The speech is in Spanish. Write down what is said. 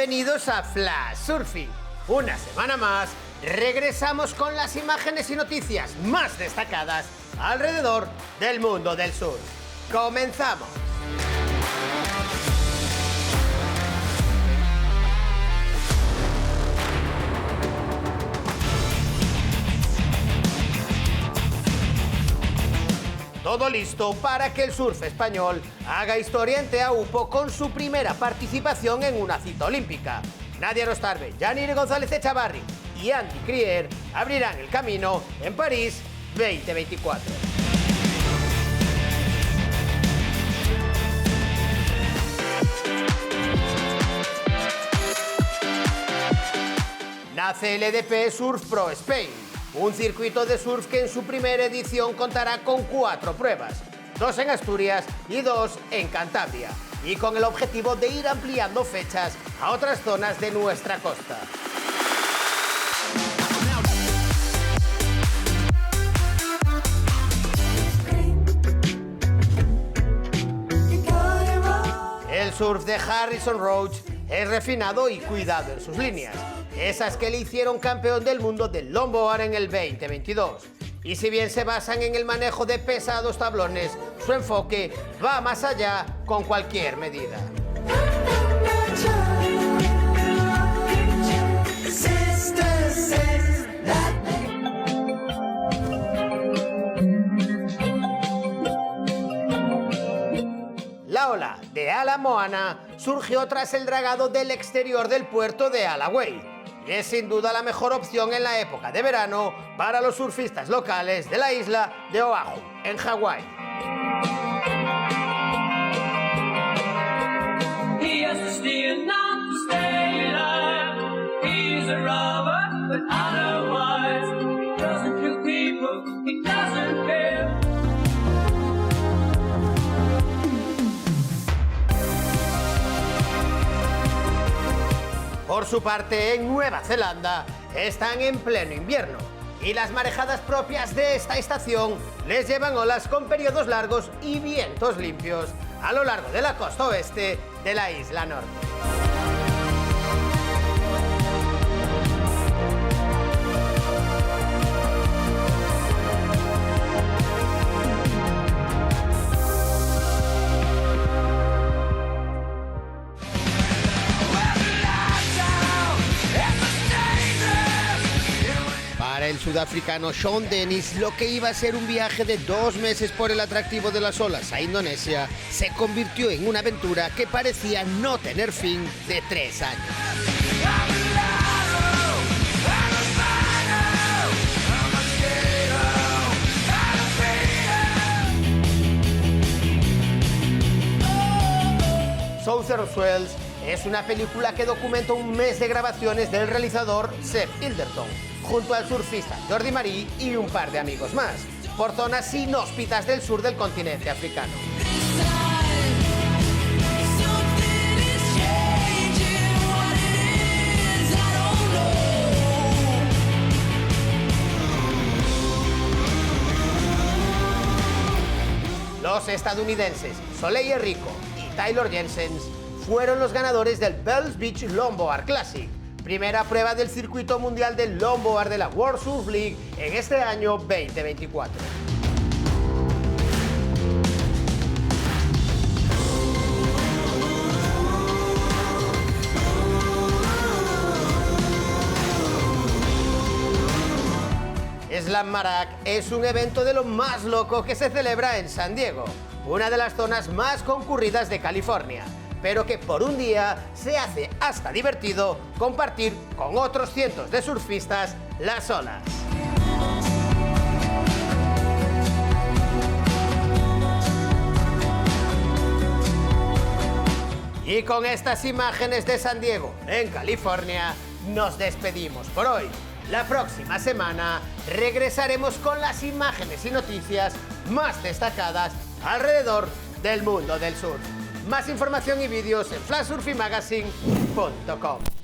Bienvenidos a Flash Surfing. Una semana más, regresamos con las imágenes y noticias más destacadas alrededor del mundo del surf. ¡Comenzamos! Todo listo para que el surf español haga historia en Teahupo con su primera participación en una cita olímpica. Nadia Rostarbe, Yanire González Echavarri y Andy Krier abrirán el camino en París 2024. Nace el EDP Surf Pro Spain, un circuito de surf que en su primera edición contará con 4 pruebas, 2 en Asturias y 2 en Cantabria, y con el objetivo de ir ampliando fechas a otras zonas de nuestra costa. El surf de Harrison Roach es refinado y cuidado en sus líneas, esas que le hicieron campeón del mundo del longboard en el 2022. Y si bien se basan en el manejo de pesados tablones, su enfoque va más allá con cualquier medida. La ola de Ala Moana surgió tras el dragado del exterior del puerto de Alaway y es sin duda la mejor opción en la época de verano para los surfistas locales de la isla de Oahu, en Hawái. Por su parte, en Nueva Zelanda están en pleno invierno y las marejadas propias de esta estación les llevan olas con periodos largos y vientos limpios a lo largo de la costa oeste de la isla norte. Para el sudafricano Sean Dennis, lo que iba a ser un viaje de 2 meses por el atractivo de las olas a Indonesia se convirtió en una aventura que parecía no tener fin de 3 años. Southern Swells es una película que documenta un mes de grabaciones del realizador Seb Hilderton, junto al surfista Jordi Marí y un par de amigos más, por zonas inhóspitas del sur del continente africano. Los estadounidenses Soleil Rico y Taylor Jensen fueron los ganadores del Bells Beach Longboard Classic, primera prueba del circuito mundial del longboard de la World Surf League en este año 2024. Slam Marac es un evento de lo más loco que se celebra en San Diego, una de las zonas más concurridas de California, pero que por un día se hace hasta divertido compartir con otros cientos de surfistas las olas. Y con estas imágenes de San Diego, en California, nos despedimos por hoy. La próxima semana regresaremos con las imágenes y noticias más destacadas alrededor del mundo del surf. Más información y vídeos en flashsurfingmagazine.com.